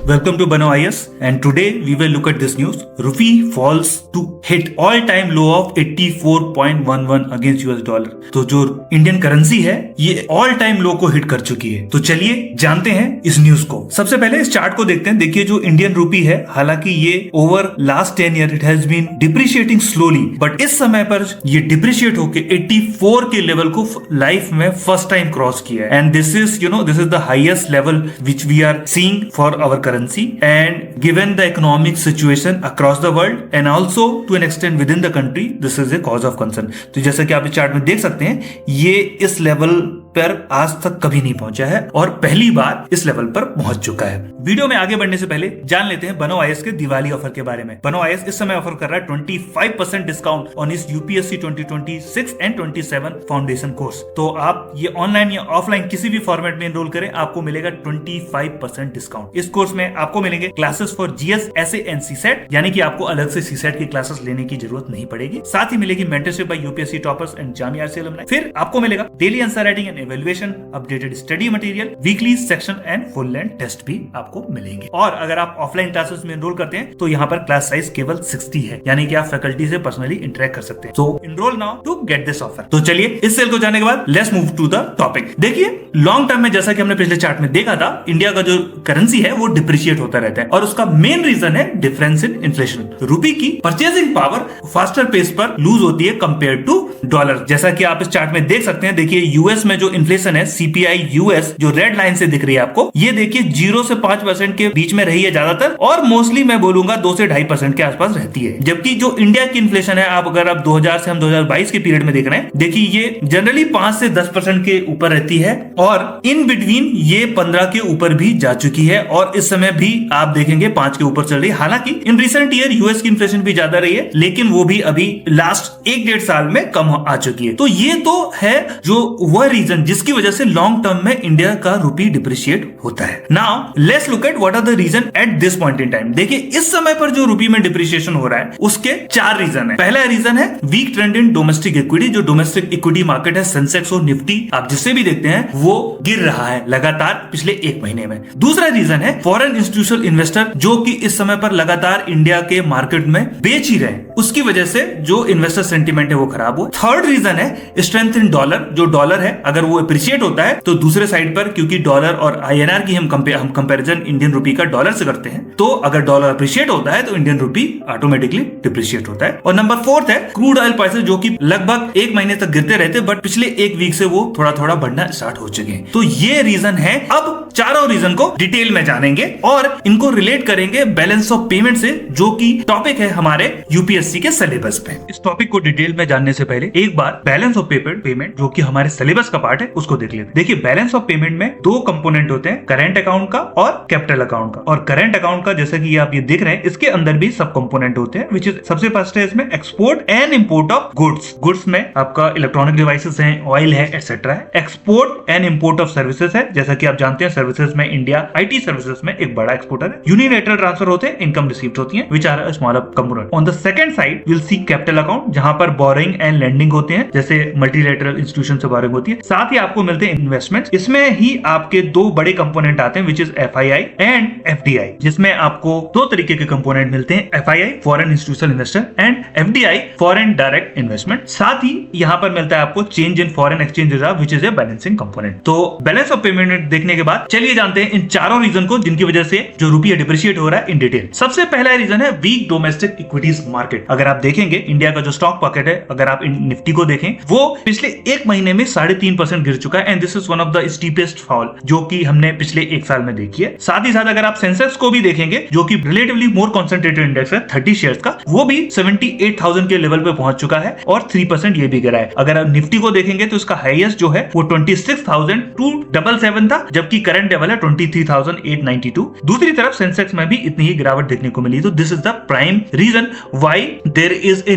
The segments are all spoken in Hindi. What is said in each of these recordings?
Welcome to Bano IS, and today we will look at this news. Rupee falls to hit all-time low of 84.11 against US dollar. तो जो इंडियन करेंसी है ये ऑल टाइम लो को हिट कर चुकी है। तो चलिए जानते हैं इस न्यूज को। सबसे पहले इस चार्ट को देखते हैं। देखिए जो इंडियन रूपी है, हालांकि ये over last 10 year it has been depreciating slowly, but इस समय पर ये डिप्रिशिएट होके 84 के लेवल को लाइफ में फर्स्ट टाइम क्रॉस किया है। And this is the highest level which we are seeing for our currency, and given the economic situation across the world and also to an extent within the country, this is a cause of concern. तो जैसा कि आप इस चार्ट में देख सकते हैं, ये इस लेवल पर आज तक कभी नहीं पहुंचा है और पहली बार इस लेवल पर पहुंच चुका है। वीडियो में आगे बढ़ने से पहले जान लेते हैं बनो आईएएस के दिवाली ऑफर के बारे में। बनो आईएएस इस समय ऑफर कर रहा है 25% डिस्काउंट ऑन इस यूपीएससी 2026 एंड 27 फाउंडेशन कोर्स। तो आप ये ऑनलाइन या ऑफलाइन किसी भी फॉर्मेट में एनरोल करें, आपको मिलेगा 25% डिस्काउंट। इस कोर्स में आपको मिलेंगे classes for GS, SA and CSAT, यानी कि आपको अलग से सीसेट की क्लासेस लेने की जरूरत नहीं पड़ेगी। साथ ही मिलेगी mentorship by UPSC toppers and Jamia RC alumni. फिर आपको मिलेगा daily answer writing and evaluation, updated study material, weekly section and full length test भी आपको मिलेंगे। और अगर आप ऑफलाइन क्लासेस में एनरोल करते हैं तो यहाँ पर क्लास साइज केवल 60 है, यानी कि आप फैकल्टी से पर्सनली इंटरेक्ट कर सकते हैं। So enroll now to get this offer. तो चलिए इस सेल को जाने के बाद let's move to the topic. देखिए लॉन्ग टर्म में जैसा कि हमने पिछले चार्ट में देखा था, इंडिया का जो करेंसी है वो डिप्रिशिएट होता रहता है और उसका मेन रीजन है डिफरेंस इन इन्फ्लेशन। रूपी की परचेसिंग पावर फास्टर पेस पर लूज होती है कंपेयर टू डॉलर, जैसा कि आप इस चार्ट में देख सकते हैं। देखिए यूएस में जो इन्फ्लेशन है सीपीआई यूएस जो रेड लाइन से दिख रही है आपको, ये देखिए 0 से 5% के बीच में रही है ज्यादातर, और मोस्टली मैं बोलूंगा 2 से 2.5% के आसपास रहती है। जबकि जो इंडिया की इन्फ्लेशन है, आप 2000 से हम 2022 के पीरियड में देख रहे हैं, देखिए ये जनरली 5 से 10% के ऊपर रहती है और इन बिटवीन ये 15 के ऊपर भी जा चुकी है और इस समय भी आप देखेंगे 5 के ऊपर चल रही है। हालांकि इन रिसेंट ईयर यूएस की इन्फ्लेशन भी ज्यादा रही है, लेकिन वो भी अभी लास्ट 1-1.5 साल में कम आ चुकी है। तो ये तो है जो वह रीजन जिसकी वजह से लॉन्ग टर्म में इंडिया का रूपी डिप्रिशिएट होता है। Now let's look at what are the reason at this point in time. देखिए इस समय पर जो रूपी में डिप्रिशिएशन हो रहा है उसके 4 रीजन है। पहला रीजन है weak trend in domestic equity. जो डोमेस्टिक इक्विटी मार्केट है, सेंसेक्स और निफ्टी आप जिससे भी देखते हैं, वो गिर रहा है लगातार पिछले 1 महीने में। दूसरा रीजन है फॉरेन इंस्टीट्यूशनल इन्वेस्टर जो कि इस समय पर लगातार इंडिया के मार्केट में बेच ही रहे, उसकी वजह से जो इन्वेस्टर सेंटीमेंट है वो खराब हुआ। थर्ड रीजन है स्ट्रेंथ इन डॉलर। जो डॉलर है अगर वो अप्रिशिएट होता है तो दूसरे साइड पर, क्योंकि डॉलर और आईएनआर की हम कंपैरिजन इंडियन रूपी का डॉलर से करते हैं, तो अगर डॉलर अप्रिशिएट होता है तो इंडियन रूपी ऑटोमेटिकली डिप्रिशिएट होता है। और नंबर 4 है क्रूड ऑयल प्राइसेस जो कि लगभग 1 महीने तक गिरते रहते, बट पिछले 1 वीक से वो थोड़ा थोड़ा बढ़ना स्टार्ट हो चुके हैं। तो ये रीजन है। अब चारों रीजन को डिटेल में जानेंगे और इनको रिलेट करेंगे बैलेंस ऑफ पेमेंट से, जो कि टॉपिक है हमारे यूपीएससी के सिलेबस पे। इस टॉपिक को डिटेल में जानने से पहले एक बार बैलेंस ऑफ पेमेंट जो कि हमारे सिलेबस का पार्ट है उसको देख लेते हैं। देखिए बैलेंस ऑफ पेमेंट में 2 कंपोनेंट होते हैं, करंट अकाउंट का और कैपिटल अकाउंट का। और करंट अकाउंट का जैसा कि आप ये देख रहे हैं, इसके अंदर भी सब कंपोनेंट होते हैं, विच इज सबसे फर्स्ट है इसमें export and import of goods. Goods में आपका इलेक्ट्रॉनिक डिवाइसेस है, ऑयल है, एटसेट्रा है। Export and import of services है, जैसा कि आप जानते हैं सर्विसेज में इंडिया आईटी सर्विसेज में एक बड़ा एक्सपोर्टर है। यूनिलैटरल ट्रांसफर होते हैं, इनकम रिसीव्ड होती है, which are a smaller component. On the second side will see capital account, जहां पर बोरिंग एंड लेंडिंग होते हैं, जैसे मल्टीलैटरल इंस्टीट्यूशन से बोरिंग होती है। साथ ही आपको मिलते हैं इन्वेस्टमेंट। इसमें ही आपके 2 बड़े कंपोनेंट आते हैं, which is FII and FDI, जिसमें आपको 2 तरीके के कंपोनेंट मिलते हैं, FII foreign institutional investor and FDI foreign direct investment. साथ ही यहां पर मिलता है आपको change in foreign exchange reserve, which is a balancing component. तो बैलेंस ऑफ पेमेंट देखने के बाद चलिए जानते हैं इन चारों रीजन को जिनकी वजह से जो रुपया डिप्रिशिएट हो रहा है इन डिटेल। सबसे पहला रीजन है वीक डोमेस्टिक इक्विटीज मार्केट। अगर आप देखेंगे इंडिया का जो स्टॉक मार्केट है, अगर आप निफ्टी को देखें, वो पिछले 1 महीने में 3.5% गिर चुका है and this is one of the steepest fall जो कि हमने पिछले 1 साल में देखी है। साथ ही साथ अगर आप सेंसेक्स को भी देखेंगे, जो कि रिलेटिवली मोर कॉन्सेंट्रेटेड इंडेक्स है 30 शेयर्स का, वो भी 78,000 के लेवल पे पहुंच चुका है और 3% ये भी गिरा है। अगर आप निफ्टी को देखेंगे तो इसका हाईएस्ट जो है वो 26,277 था, जबकि करंट लेवल है 23,892। दूसरी तरफ सेंसेक्स में भी इतनी ही गिरावट देखने को मिली। तो this is the prime reason why there is a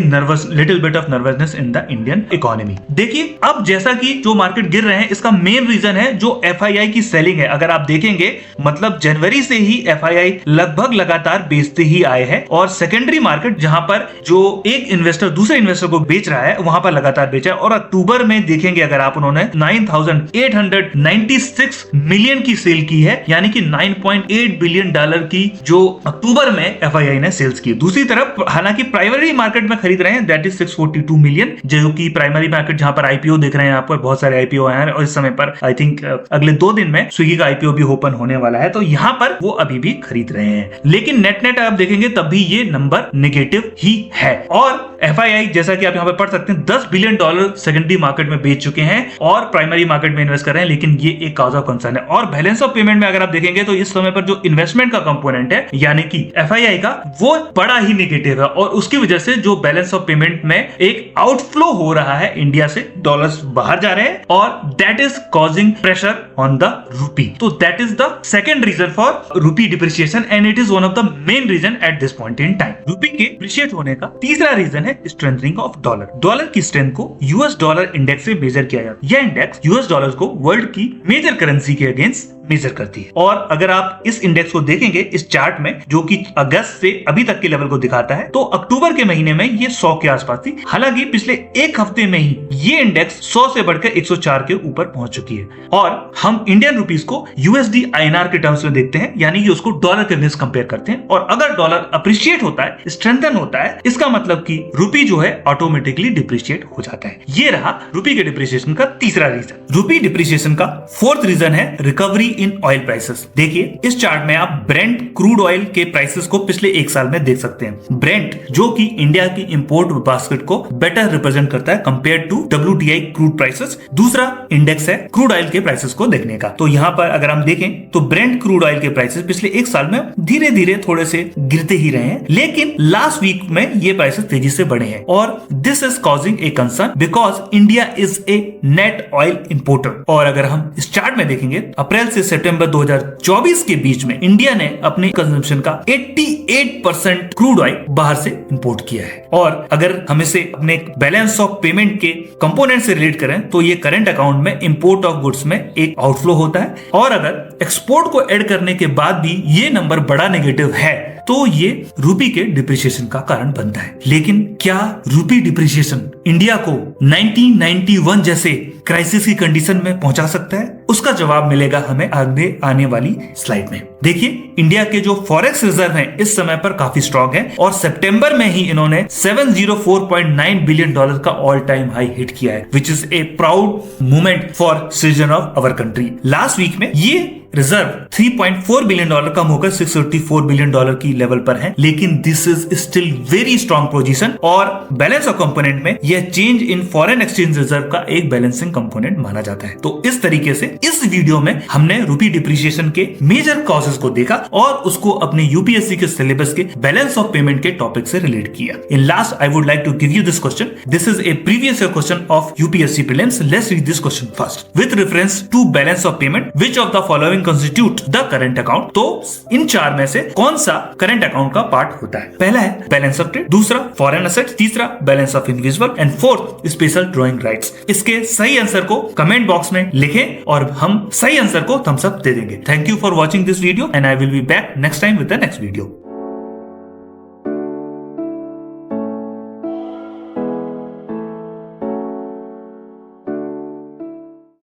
little bit of nervousness in the Indian economy. देखिए अब जैसा कि जो मार्केट मार्केट गिर रहे हैं, इसका मेन रीजन है जो FII की सेलिंग है। अगर आप देखेंगे मतलब जनवरी से ही FII लगभग लगातार बेचते ही आए हैं और सेकेंडरी मार्केट जहां पर जो एक इन्वेस्टर दूसरे इन्वेस्टर को बेच रहा है वहां पर लगातार बेचा है। और अक्टूबर में देखेंगे अगर आप, उन्होंने 9,896 मिलियन की सेल की है, यानी कि $9.8 बिलियन की जो अक्टूबर में FII ने सेल्स की। दूसरी तरफ हालांकि प्राइमरी मार्केट में खरीद रहे हैं, दैट इज 642 मिलियन, जो कि प्राइमरी मार्केट जहां पर IPO देख रहे हैं आप, बहुत सारे IPO आए हैं और इस समय पर आई थिंक अगले 2 दिन में स्विगी का IPO भी ओपन होने वाला है, तो यहां पर वो अभी भी खरीद रहे हैं। लेकिन नेट आप देखेंगे तब भी ये नंबर नेगेटिव ही है। और FII जैसा कि आप यहां पर पढ़ सकते हैं $10 बिलियन सेकेंडरी मार्केट में बेच चुके हैं और प्राइमरी मार्केट में इन्वेस्ट कर रहे हैं, लेकिन ये एक कॉज ऑफ कंसर्न है। और बैलेंस ऑफ पेमेंट में अगर आप देखेंगे तो इस समय पर जो इन्वेस्टमेंट का कंपोनेंट है यानी कि FII का, वो बड़ा ही नेगेटिव है और उसकी वजह से जो बैलेंस ऑफ पेमेंट में एक आउटफ्लो हो रहा है इंडिया से, डॉलर्स बाहर जा रहे हैं और that is causing pressure on the rupee. तो that is the second reason for rupee depreciation and it is one of the main reason at this point in time. Rupee के डिप्रिशिएट होने का तीसरा रीजन है स्ट्रेंथनिंग ऑफ डॉलर। डॉलर की स्ट्रेंथ को US डॉलर इंडेक्स से मेजर किया जाता है। यह इंडेक्स US डॉलर को वर्ल्ड की मेजर करेंसी के अगेंस्ट मेजर करती है। और अगर आप इस इंडेक्स को देखेंगे इस चार्ट में, जो कि अगस्त से अभी तक के लेवल को दिखाता है, तो अक्टूबर के महीने में ये 100 के आसपास थी। हालांकि पिछले एक हफ्ते में ही ये इंडेक्स 100 से बढ़कर 104 के ऊपर पहुंच चुकी है। और हम इंडियन रुपीस को USD INR के टर्म्स में देखते हैं, यानी कि उसको डॉलर के अगेंस्ट कंपेयर करते हैं। और अगर डॉलर अप्रिशिएट होता है, स्ट्रेंथन होता है, इसका मतलब कि रुपी जो है ऑटोमेटिकली डिप्रिशिएट हो जाता है। ये रहा रुपी के डिप्रिसिएशन का तीसरा रीजन। रुपी डिप्रिसिएशन का फोर्थ रीजन है रिकवरी इन ऑयल प्राइसेस। देखिए इस चार्ट में आप ब्रेंट क्रूड ऑयल के प्राइसेस को पिछले एक साल में देख सकते हैं। ब्रेंट जो कि इंडिया की इंपोर्ट बास्केट को बेटर रिप्रेजेंट करता है compare to WTI crude prices. दूसरा इंडेक्स है क्रूड ऑयल के प्राइसेस को देखने का। तो यहाँ पर अगर हम देखें तो ब्रेंट क्रूड ऑयल के प्राइसेस पिछले एक साल में धीरे धीरे थोड़े से गिरते ही रहे हैं, लेकिन लास्ट वीक में ये प्राइसेस तेजी से बढ़े हैं और this is causing a concern because India is a net oil importer. और अगर हम इस चार्ट में देखेंगे अप्रैल से सितंबर 2024 के बीच में इंडिया ने अपनी कंजम्पशन का 88% क्रूड ऑयल बाहर से इंपोर्ट किया है। और अगर हम इसे अपने बैलेंस ऑफ पेमेंट के कंपोनेंट से रिलेट करें तो ये करंट अकाउंट में इंपोर्ट ऑफ गुड्स में एक आउटफ्लो होता है और अगर एक्सपोर्ट को ऐड करने के बाद भी ये नंबर बड़ा नेगेटिव है तो ये रूपी के डिप्रिसिएशन का कारण बनता है। लेकिन क्या रूपी डिप्रिसिएशन इंडिया को 1991 जैसे क्राइसिस की कंडीशन में पहुंचा सकता है? उसका जवाब मिलेगा हमें आगे आने वाली स्लाइड में। देखिए इंडिया के जो फॉरेक्स रिजर्व हैं इस समय पर काफी स्ट्रॉन्ग है और सितंबर में ही इन्होंने $704.9 बिलियन का ऑल टाइम हाई हिट किया है, which is a proud moment for citizen of our country. Last week में ये रिजर्व $3.4 बिलियन कम होकर $684 बिलियन की लेवल पर है, लेकिन this is still very strong position और बैलेंस ऑफ कंपोनेंट में यह change in foreign exchange reserve का एक बैलेंसिंग कंपोनेंट माना जाता है। तो इस तरीके से इस वीडियो में हमने रूपी डिप्रिसिएशन के मेजर कॉजेस को देखा और उसको अपने यूपीएससी के सिलेबस के बैलेंस ऑफ पेमेंट के टॉपिक से रिलेट किया। In last I would like to give you this question. This is a previous year question of UPSC prelims. Let's read this question first. With reference to balance of payment which of the following constitute the current account? तो इन चार में से कौन सा करंट अकाउंट का पार्ट होता है? पहला है बैलेंस ऑफ ट्रेड, दूसरा फॉरेन असेट्स, तीसरा balance of individual and fourth special drawing rights. इसके सही आंसर को कमेंट बॉक्स में लिखें और हम सही आंसर को थम्स अप दे देंगे। Thank you for watching this video and I will be back next time with the next video.